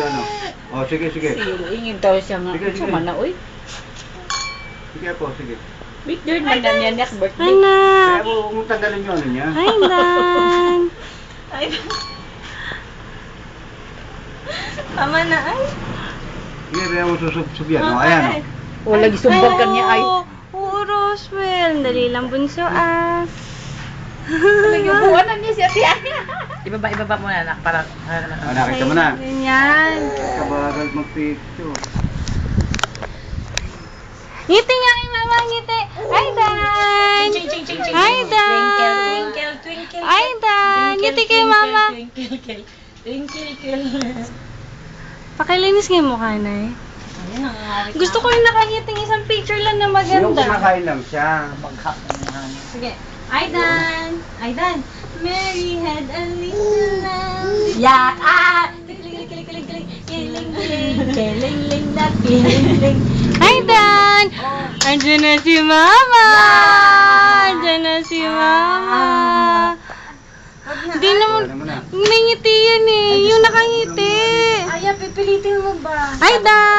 ano. Oh, sige. Ingin daw siya nga. Sige. Sama na, uy. Sige po, sige. Big Bird, magdanyanak birthday. Kaya Anak. mo tanggalin yung ano niya. Hi, Dan. Ay. Tama na, ay. Sige, kaya mo susubsub yan. Oh, ayan. O, lagi sumbag ka niya, ay. Oo, Roswell. Dali lang, bunso, ah. Lagi buwanan niya siya siya. Ibaba mo na, anak, para Oh, nakita mo na. Ganyan. Kabagal mag-picture. Ngiti nga kay mama, ngiti. Hi, Dan. Hi, Dan. Twinkle. Hi, Dan. Ngiti kay mama. Twinkle. Pakilinis nga yung mukha na eh. Gusto ko yung nakangiting isang picture lang na Yung maganda. kumakain lang siya. Maghap na yan. Sige. Hi, Dan. Hi, Dan. Mary had a little lamb. Yak! Ah! Kiling-ling na kiling-ling. Hi, Dan. Andiyan na si Mama. Andiyan na si Mama. Di naman, Ano mo na? nangiti yan eh. Yung nakangiti. Ay, pipilitin mo ba? Hi, Dan.